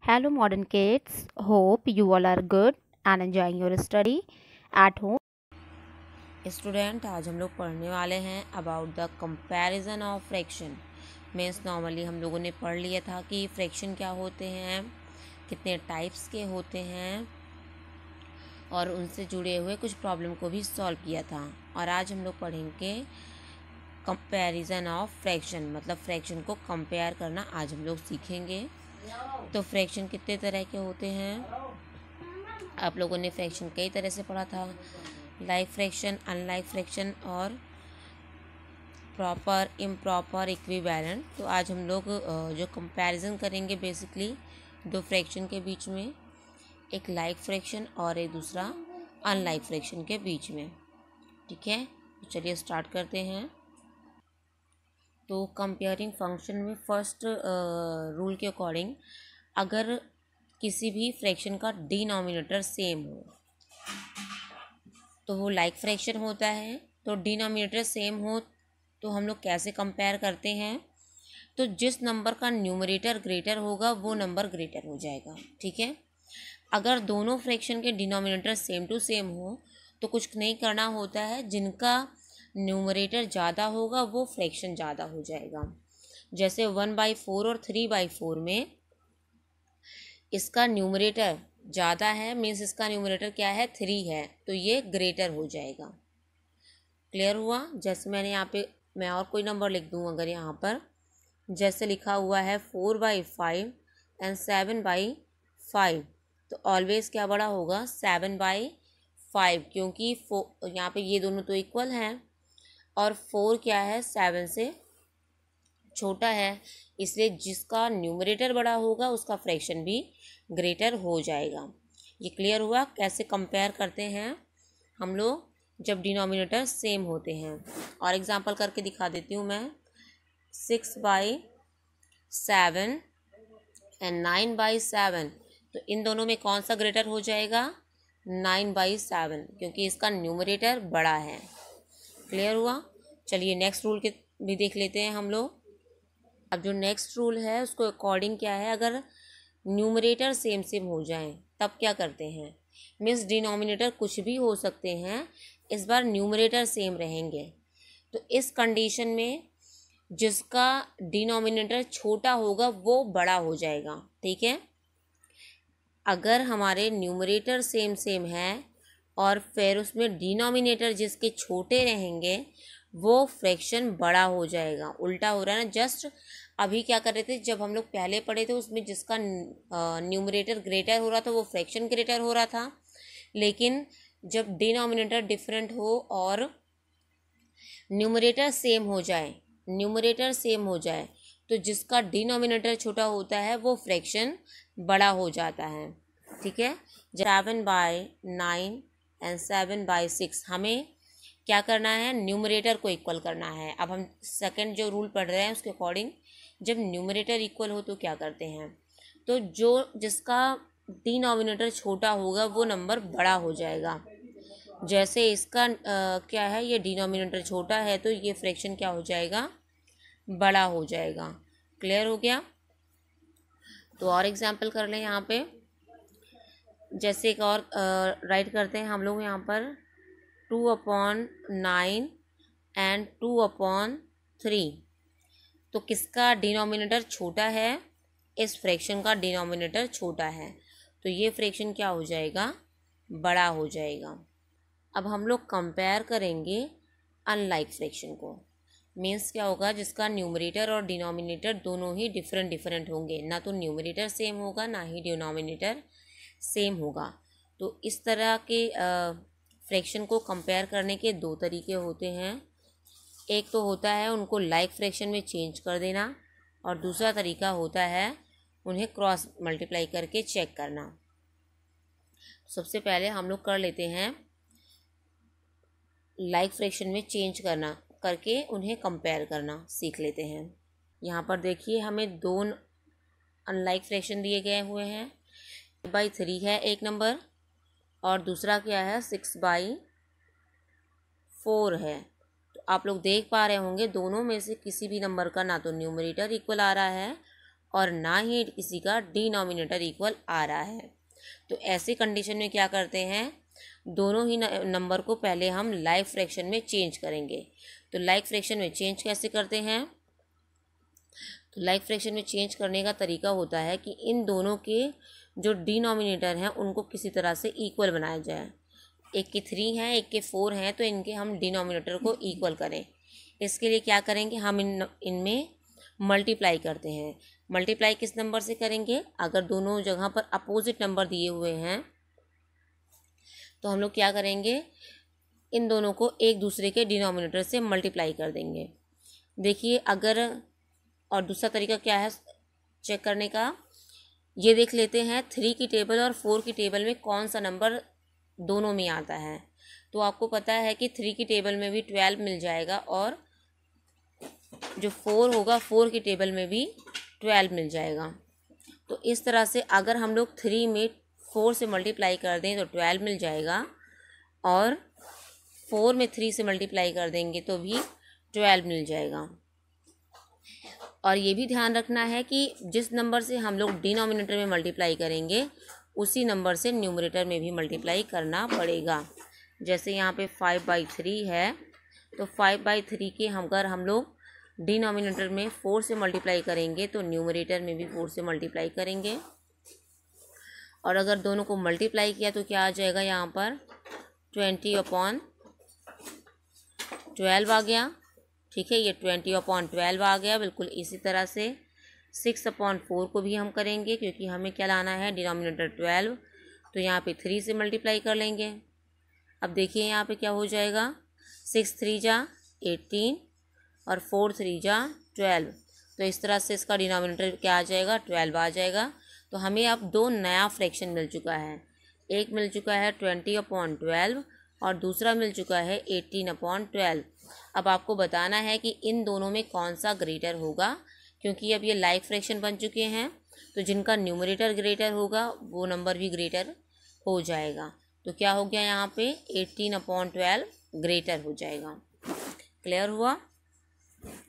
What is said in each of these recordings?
Hello, modern kids. Hope you all are good and enjoying your study at home. Student आज हम लोग पढ़ने वाले हैं about the comparison of fraction. Means normally हम लोगों ने पढ़ लिया था कि फ्रैक्शन क्या होते हैं, कितने टाइप्स के होते हैं और उनसे जुड़े हुए कुछ प्रॉब्लम को भी सॉल्व किया था। और आज हम लोग पढ़ेंगे कंपैरिजन ऑफ फ्रैक्शन, मतलब फ्रैक्शन को कंपेयर करना आज हम लोग सीखेंगे। तो फ्रैक्शन कितने तरह के होते हैं, आप लोगों ने फ्रैक्शन कई तरह से पढ़ा था, लाइक फ्रैक्शन, अनलाइक फ्रैक्शन और प्रॉपर, इम्प्रॉपर, इक्विवेलेंट। तो आज हम लोग जो कंपैरिजन करेंगे बेसिकली दो फ्रैक्शन के बीच में, एक लाइक फ्रैक्शन और एक दूसरा अनलाइक फ्रैक्शन के बीच में। ठीक है, तो चलिए स्टार्ट करते हैं। तो कंपेयरिंग फंक्शन में फर्स्ट रूल के अकॉर्डिंग अगर किसी भी फ्रैक्शन का डिनोमिनेटर सेम हो तो वो लाइक फ्रैक्शन होता है। तो डिनोमिनेटर सेम हो तो हम लोग कैसे कंपेयर करते हैं, तो जिस नंबर का न्यूमरेटर ग्रेटर होगा वो नंबर ग्रेटर हो जाएगा। ठीक है, अगर दोनों फ्रैक्शन के डिनोमिनेटर सेम टू सेम हो तो कुछ नहीं करना होता है, जिनका न्यूमरेटर ज़्यादा होगा वो फ्रैक्शन ज़्यादा हो जाएगा। जैसे 1/4 और 3/4 में इसका न्यूमरेटर ज़्यादा है, मीन्स इसका न्यूमरेटर क्या है, 3 है, तो ये ग्रेटर हो जाएगा। क्लियर हुआ। जैसे मैंने यहाँ पे मैं और कोई नंबर लिख दूँ, अगर यहाँ पर जैसे लिखा हुआ है 4/5 एंड 7/5, तो ऑलवेज क्या बड़ा होगा, 7/5, क्योंकि यहाँ पे ये दोनों तो इक्वल हैं और 4 क्या है, 7 से छोटा है, इसलिए जिसका न्यूमरेटर बड़ा होगा उसका फ्रैक्शन भी ग्रेटर हो जाएगा। ये क्लियर हुआ कैसे कंपेयर करते हैं हम लोग जब डिनोमिनेटर सेम होते हैं। और एग्जांपल करके दिखा देती हूँ मैं। 6/7 एंड 9/7, तो इन दोनों में कौन सा ग्रेटर हो जाएगा, 9/7, क्योंकि इसका न्यूमरेटर बड़ा है। क्लियर हुआ। चलिए नेक्स्ट रूल के भी देख लेते हैं हम लोग। अब जो नेक्स्ट रूल है उसको अकॉर्डिंग क्या है, अगर न्यूमरेटर सेम सेम हो जाएं तब क्या करते हैं, मीन्स डिनोमिनेटर कुछ भी हो सकते हैं, इस बार न्यूमरेटर सेम रहेंगे। तो इस कंडीशन में जिसका डिनोमिनेटर छोटा होगा वो बड़ा हो जाएगा। ठीक है, अगर हमारे न्यूमरेटर सेम सेम है और फिर उसमें डिनोमिनेटर जिसके छोटे रहेंगे वो फ्रैक्शन बड़ा हो जाएगा। उल्टा हो रहा है ना, जस्ट अभी क्या कर रहे थे, जब हम लोग पहले पढ़े थे उसमें जिसका न्यूमरेटर ग्रेटर हो रहा था वो फ्रैक्शन ग्रेटर हो रहा था, लेकिन जब डिनोमिनेटर डिफरेंट हो और न्यूमरेटर सेम हो जाए तो जिसका डिनोमिनेटर छोटा होता है वो फ्रैक्शन बड़ा हो जाता है। ठीक है, 7/9 एंड 7/6 हमें क्या करना है, न्यूमरेटर को इक्वल करना है। अब हम सेकंड जो रूल पढ़ रहे हैं उसके अकॉर्डिंग जब न्यूमरेटर इक्वल हो तो क्या करते हैं, तो जिसका डिनोमिनेटर छोटा होगा वो नंबर बड़ा हो जाएगा। जैसे इसका क्या है, ये डिनोमिनेटर छोटा है तो ये फ्रैक्शन क्या हो जाएगा, बड़ा हो जाएगा। क्लियर हो गया। तो और एग्जांपल कर लें यहाँ पे। जैसे एक और राइट करते हैं हम लोग यहाँ पर 2/9 एंड 2/3, तो किसका डिनोमिनेटर छोटा है, इस फ्रैक्शन का डिनोमिनेटर छोटा है, तो ये फ्रैक्शन क्या हो जाएगा, बड़ा हो जाएगा। अब हम लोग कंपेयर करेंगे अनलाइक फ्रैक्शन को। मीन्स क्या होगा, जिसका न्यूमरेटर और डिनोमिनेटर दोनों ही डिफरेंट होंगे, ना तो न्यूमरेटर सेम होगा ना ही डिनोमिनेटर सेम होगा। तो इस तरह के फ्रैक्शन को कंपेयर करने के दो तरीके होते हैं। एक तो होता है उनको लाइक फ्रैक्शन में चेंज कर देना, और दूसरा तरीका होता है उन्हें क्रॉस मल्टीप्लाई करके चेक करना। सबसे पहले हम लोग कर लेते हैं लाइक फ्रैक्शन में चेंज करके उन्हें कंपेयर करना सीख लेते हैं। यहाँ पर देखिए हमें दो अनलाइक फ्रैक्शन दिए गए हुए हैं। 3 है एक नंबर और दूसरा क्या है, 6/4 है। तो आप लोग देख पा रहे होंगे दोनों में से किसी भी नंबर का ना तो न्यूमरेटर इक्वल आ रहा है और ना ही किसी का डिनोमिनेटर इक्वल आ रहा है। तो ऐसे कंडीशन में क्या करते हैं, दोनों ही नंबर को पहले हम लाइक फ्रैक्शन में चेंज करेंगे। तो लाइक फ्रैक्शन में चेंज कैसे करते हैं, तो लाइक फ्रैक्शन में चेंज करने का तरीका होता है कि इन दोनों के जो डिनोमिनेटर हैं उनको किसी तरह से इक्वल बनाया जाए। एक के 3 हैं, एक के 4 हैं, तो इनके हम डिनोमिनेटर को इक्वल करें। इसके लिए क्या करेंगे, हम इनमें मल्टीप्लाई करते हैं। मल्टीप्लाई किस नंबर से करेंगे, अगर दोनों जगह पर अपोजिट नंबर दिए हुए हैं तो हम लोग क्या करेंगे, इन दोनों को एक दूसरे के डिनोमिनेटर से मल्टीप्लाई कर देंगे। देखिए अगर, और दूसरा तरीका क्या है चेक करने का, ये देख लेते हैं 3 की टेबल और 4 की टेबल में कौन सा नंबर दोनों में आता है। तो आपको पता है कि 3 की टेबल में भी 12 मिल जाएगा और जो 4 होगा 4 की टेबल में भी 12 मिल जाएगा। तो इस तरह से अगर हम लोग 3 में 4 से मल्टीप्लाई कर दें तो 12 मिल जाएगा, और 4 में 3 से मल्टीप्लाई कर देंगे तो भी 12 मिल जाएगा। और ये भी ध्यान रखना है कि जिस नंबर से हम लोग डिनोमिनेटर में मल्टीप्लाई करेंगे उसी नंबर से न्यूमरेटर में भी मल्टीप्लाई करना पड़ेगा। जैसे यहाँ पे 5/3 है, तो 5/3 के अगर हम लोग डिनोमिनेटर में 4 से मल्टीप्लाई करेंगे तो न्यूमरेटर में भी 4 से मल्टीप्लाई करेंगे। और अगर दोनों को मल्टीप्लाई किया तो क्या आ जाएगा, यहाँ पर 20/12 आ गया। ठीक है, ये 20/12 आ गया। बिल्कुल इसी तरह से 6/4 को भी हम करेंगे, क्योंकि हमें क्या लाना है, डिनोमिनेटर 12। तो यहाँ पे 3 से मल्टीप्लाई कर लेंगे। अब देखिए यहाँ पे क्या हो जाएगा, 6 3 जा 18 और 4 3 जा 12। तो इस तरह से इसका डिनोमिनेटर क्या आ जाएगा, 12 आ जाएगा। तो हमें अब दो नया फ्रैक्शन मिल चुका है, एक मिल चुका है 20/12 और दूसरा मिल चुका है 18/12। अब आपको बताना है कि इन दोनों में कौन सा ग्रेटर होगा, क्योंकि अब ये लाइक फ्रैक्शन बन चुके हैं। तो जिनका न्यूमरेटर ग्रेटर होगा वो नंबर भी ग्रेटर हो जाएगा। तो क्या हो गया, यहाँ पे 18/12 ग्रेटर हो जाएगा। क्लियर हुआ।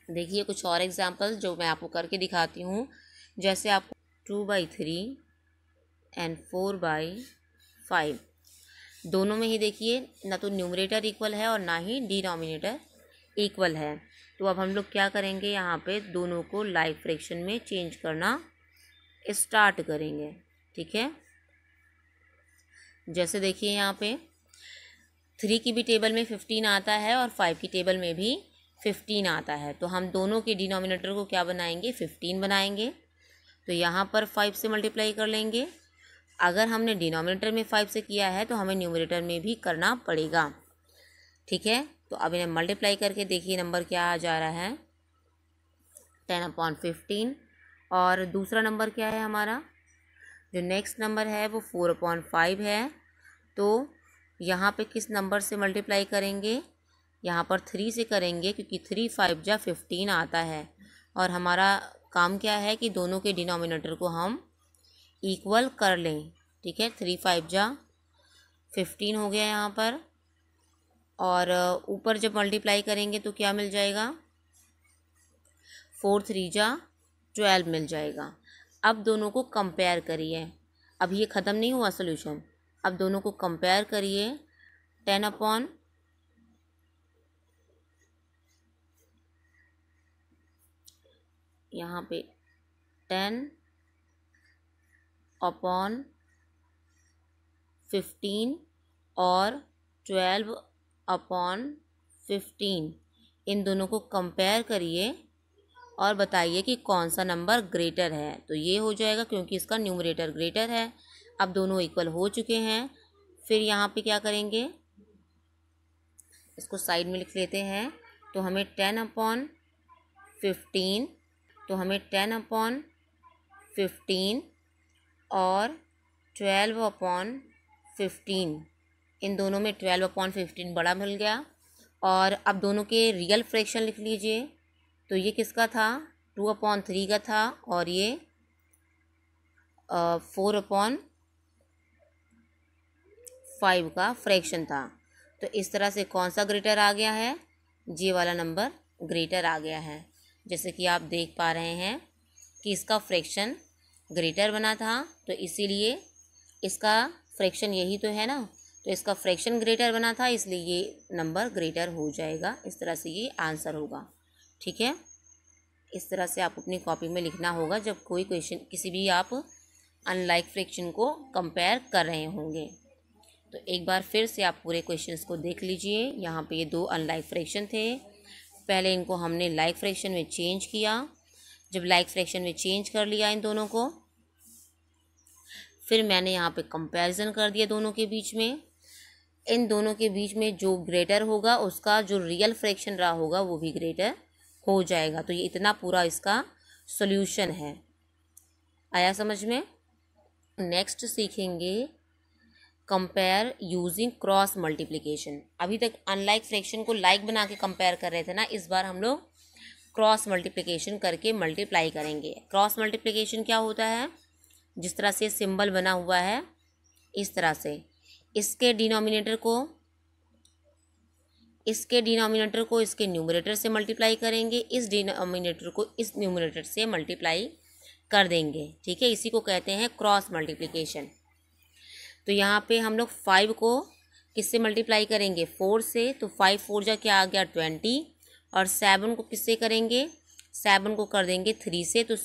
देखिए कुछ और एग्जाम्पल जो मैं आपको करके दिखाती हूँ। जैसे आपको 2/3 एंड 4/5, दोनों में ही देखिए ना तो न्यूमरेटर इक्वल है और ना ही डिनोमिनेटर इक्वल है। तो अब हम लोग क्या करेंगे, यहाँ पे दोनों को लाइक फ्रैक्शन में चेंज करना स्टार्ट करेंगे। ठीक है, जैसे देखिए यहाँ पे 3 की भी टेबल में 15 आता है और 5 की टेबल में भी 15 आता है। तो हम दोनों के डिनोमिनेटर को क्या बनाएंगे, 15 बनाएंगे। तो यहाँ पर 5 से मल्टीप्लाई कर लेंगे। अगर हमने डिनोमिनेटर में 5 से किया है तो हमें न्यूमरेटर में भी करना पड़ेगा। ठीक है, तो अब इन्हें मल्टीप्लाई करके देखिए नंबर क्या आ जा रहा है, 10/15। और दूसरा नंबर क्या है हमारा, जो नेक्स्ट नंबर है वो 4/5 है। तो यहाँ पे किस नंबर से मल्टीप्लाई करेंगे, यहाँ पर 3 से करेंगे, क्योंकि 3 5 जा 15 आता है। और हमारा काम क्या है कि दोनों के डिनोमिनेटर को हम इक्वल कर लें। ठीक है, 3 5 जा 15 हो गया यहाँ पर, और ऊपर जब मल्टीप्लाई करेंगे तो क्या मिल जाएगा, 4 3 जा 12 मिल जाएगा। अब दोनों को कंपेयर करिए, अब ये ख़त्म नहीं हुआ सोल्यूशन। अब दोनों को कंपेयर करिए, 10 यहाँ पे 10/15 और 12/15, इन दोनों को कंपेयर करिए और बताइए कि कौन सा नंबर ग्रेटर है। तो ये हो जाएगा क्योंकि इसका न्यूमरेटर ग्रेटर है। अब दोनों इक्वल हो चुके हैं। फिर यहाँ पे क्या करेंगे, इसको साइड में लिख लेते हैं। तो हमें 10/15, तो हमें 10/15 और 12/15, इन दोनों में 12/15 बड़ा मिल गया। और अब दोनों के रियल फ्रैक्शन लिख लीजिए। तो ये किसका था, 2/3 का था, और ये 4/5 का फ्रैक्शन था। तो इस तरह से कौन सा ग्रेटर आ गया है, ये वाला नंबर ग्रेटर आ गया है। जैसे कि आप देख पा रहे हैं कि इसका फ्रैक्शन ग्रेटर बना था, तो इसीलिए इसका फ्रैक्शन यही तो है ना, तो इसका फ्रैक्शन ग्रेटर बना था, इसलिए ये नंबर ग्रेटर हो जाएगा। इस तरह से ये आंसर होगा। ठीक है, इस तरह से आप अपनी कॉपी में लिखना होगा जब कोई क्वेश्चन, किसी भी आप अनलाइक फ्रैक्शन को कंपेयर कर रहे होंगे। तो एक बार फिर से आप पूरे क्वेश्चंस को देख लीजिए। यहाँ पे ये 2 अनलाइक फ्रैक्शन थे। पहले इनको हमने लाइक फ्रैक्शन में चेंज किया। जब लाइक फ्रैक्शन में चेंज कर लिया इन दोनों को, फिर मैंने यहाँ पे कंपैरिजन कर दिया दोनों के बीच में। इन दोनों के बीच में जो ग्रेटर होगा उसका जो रियल फ्रैक्शन रहा होगा वो भी ग्रेटर हो जाएगा। तो ये इतना पूरा इसका सॉल्यूशन है। आया समझ में? नेक्स्ट सीखेंगे कंपेयर यूजिंग क्रॉस मल्टीप्लिकेशन। अभी तक अनलाइक फ्रैक्शन को लाइक बना के कंपेयर कर रहे थे ना, इस बार हम लोग क्रॉस मल्टीप्लिकेशन करके मल्टीप्लाई करेंगे। क्रॉस मल्टीप्लिकेशन क्या होता है? जिस तरह से सिंबल बना हुआ है इस तरह से इसके डिनोमिनेटर को इसके न्यूमरेटर से मल्टीप्लाई करेंगे, इस डिनोमिनेटर को इस न्यूमरेटर से मल्टीप्लाई कर देंगे। ठीक है, इसी को कहते हैं क्रॉस मल्टीप्लिकेशन। तो यहाँ पे हम लोग 5 को किससे मल्टीप्लाई करेंगे? 4 से। तो 5 4 जा क्या आ गया? 20। और 7 को किससे करेंगे? 7 को कर देंगे 3 से। तो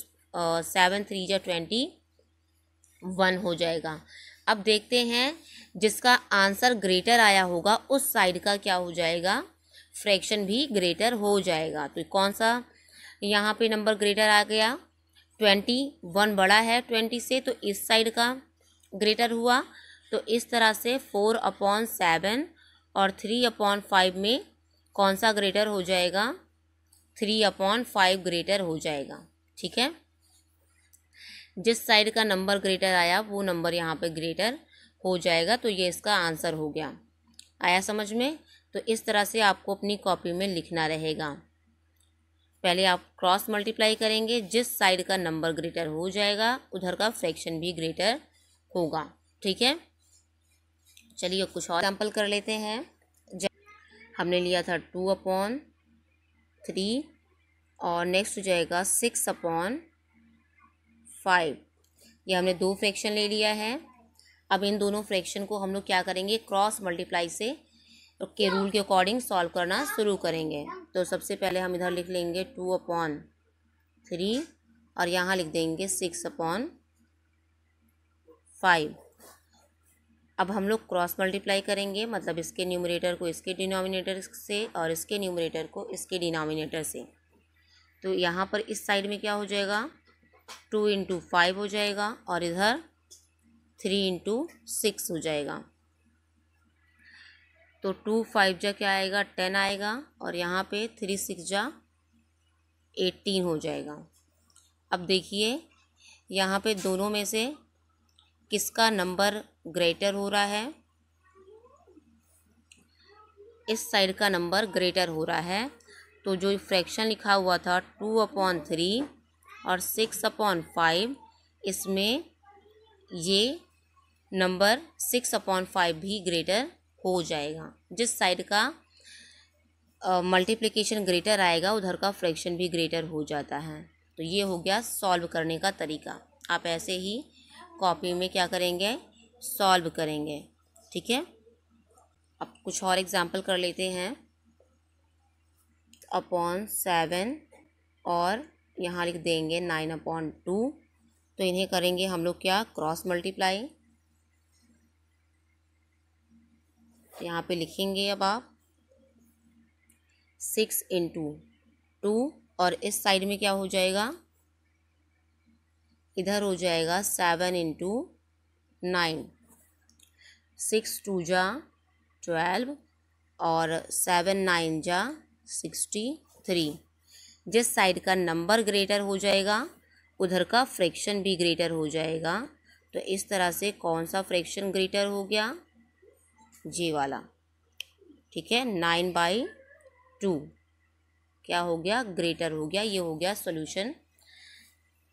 7 3 जा 21 हो जाएगा। अब देखते हैं जिसका आंसर ग्रेटर आया होगा उस साइड का क्या हो जाएगा? फ्रैक्शन भी ग्रेटर हो जाएगा। तो कौन सा यहाँ पे नंबर ग्रेटर आ गया? 21 बड़ा है 20 से, तो इस साइड का ग्रेटर हुआ। तो इस तरह से 4/7 और 3/5 में कौन सा ग्रेटर हो जाएगा? 3/5 ग्रेटर हो जाएगा। ठीक है, जिस साइड का नंबर ग्रेटर आया वो नंबर यहाँ पे ग्रेटर हो जाएगा। तो ये इसका आंसर हो गया। आया समझ में? तो इस तरह से आपको अपनी कॉपी में लिखना रहेगा। पहले आप क्रॉस मल्टीप्लाई करेंगे, जिस साइड का नंबर ग्रेटर हो जाएगा उधर का फ्रैक्शन भी ग्रेटर होगा। ठीक है, चलिए कुछ और एग्जाम्पल कर लेते हैं। हमने लिया था 2/3 और नेक्स्ट हो जाएगा 6/5। ये हमने 2 फ्रैक्शन ले लिया है। अब इन दोनों फ्रैक्शन को हम लोग क्या करेंगे? क्रॉस मल्टीप्लाई से के रूल के अकॉर्डिंग सॉल्व करना शुरू करेंगे। तो सबसे पहले हम इधर लिख लेंगे 2/3 और यहाँ लिख देंगे 6/5। अब हम लोग क्रॉस मल्टीप्लाई करेंगे, मतलब इसके न्यूमरेटर को इसके डिनोमिनेटर से और इसके न्यूमरेटर को इसके डिनोमिनेटर से। तो यहाँ पर इस साइड में क्या हो जाएगा? 2 × 5 हो जाएगा और इधर 3 × 6 हो जाएगा। तो 2 5 जा क्या आएगा? 10 आएगा और यहाँ पे 3 6 जा 18 हो जाएगा। अब देखिए यहाँ पे दोनों में से किसका नंबर ग्रेटर हो रहा है? इस साइड का नंबर ग्रेटर हो रहा है। तो जो फ्रैक्शन लिखा हुआ था 2/3 और 6/5, इसमें ये नंबर 6/5 भी ग्रेटर हो जाएगा। जिस साइड का मल्टीप्लिकेशन ग्रेटर आएगा उधर का फ्रैक्शन भी ग्रेटर हो जाता है। तो ये हो गया सॉल्व करने का तरीका। आप ऐसे ही कॉपी में क्या करेंगे? सॉल्व करेंगे। ठीक है, अब कुछ और एग्जाम्पल कर लेते हैं। 7 और यहाँ लिख देंगे 9/2। तो इन्हें करेंगे हम लोग क्या? Cross multiply. यहाँ पे लिखेंगे अब आप 6 × 2 और इस साइड में क्या हो जाएगा? इधर हो जाएगा 7 × 9। 6 2 जा 12 और 7 9 जा 63। जिस साइड का नंबर ग्रेटर हो जाएगा उधर का फ्रैक्शन भी ग्रेटर हो जाएगा। तो इस तरह से कौन सा फ्रैक्शन ग्रेटर हो गया? जी वाला। ठीक है, 9/2 क्या हो गया? ग्रेटर हो गया। ये हो गया सॉल्यूशन।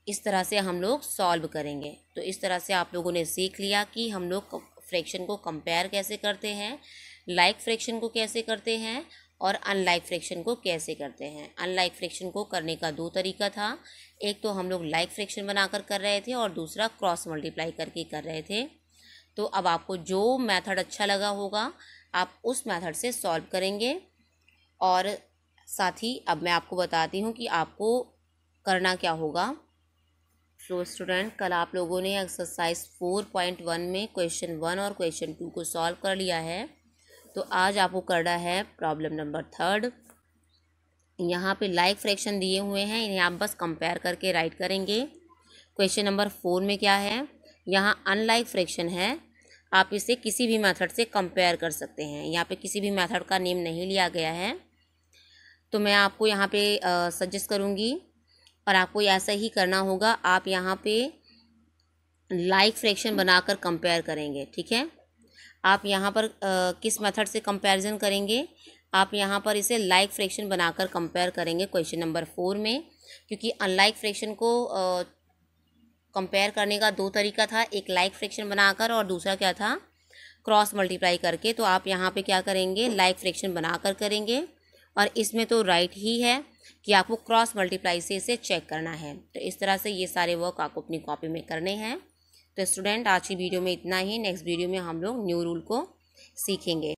इस तरह से हम लोग सॉल्व करेंगे। तो इस तरह से आप लोगों ने सीख लिया कि हम लोग फ्रैक्शन को कंपेयर कैसे करते हैं, लाइक फ्रैक्शन को कैसे करते हैं और अनलाइक फ्रैक्शन को कैसे करते हैं। अनलाइक फ्रैक्शन को करने का दो तरीका था, एक तो हम लोग लाइक फ्रैक्शन बनाकर कर रहे थे और दूसरा क्रॉस मल्टीप्लाई करके कर रहे थे। तो अब आपको जो मेथड अच्छा लगा होगा आप उस मेथड से सॉल्व करेंगे। और साथ ही अब मैं आपको बताती हूँ कि आपको करना क्या होगा। सो स्टूडेंट, कल आप लोगों ने एक्सरसाइज 4.1 में क्वेश्चन 1 और क्वेश्चन 2 को सॉल्व कर लिया है। तो आज आपको करना है प्रॉब्लम नंबर 3। यहाँ पे लाइक फ्रैक्शन दिए हुए हैं, इन्हें आप बस कंपेयर करके राइट करेंगे। क्वेश्चन नंबर 4 में क्या है, यहाँ अनलाइक फ्रैक्शन है, आप इसे किसी भी मेथड से कंपेयर कर सकते हैं। यहाँ पे किसी भी मेथड का नेम नहीं लिया गया है। तो मैं आपको यहाँ पे सजेस्ट करूँगी और आपको ऐसा ही करना होगा। आप यहाँ पे लाइक फ्रैक्शन बनाकर कंपेयर करेंगे, ठीक है। आप यहाँ पर किस मेथड से कंपैरिजन करेंगे, आप यहाँ पर इसे लाइक फ्रैक्शन बनाकर कंपेयर करेंगे क्वेश्चन नंबर 4 में, क्योंकि अनलाइक फ्रैक्शन को कंपेयर करने का दो तरीका था, एक लाइक फ्रैक्शन बनाकर और दूसरा क्या था, क्रॉस मल्टीप्लाई करके। तो आप यहाँ पे क्या करेंगे, लाइक फ्रैक्शन बनाकर करेंगे। और इसमें तो राइट ही है कि आपको क्रॉस मल्टीप्लाई से इसे चेक करना है। तो इस तरह से ये सारे वर्क आपको अपनी कॉपी में करने हैं। तो स्टूडेंट, आज की वीडियो में इतना ही। नेक्स्ट वीडियो में हम लोग न्यू रूल को सीखेंगे।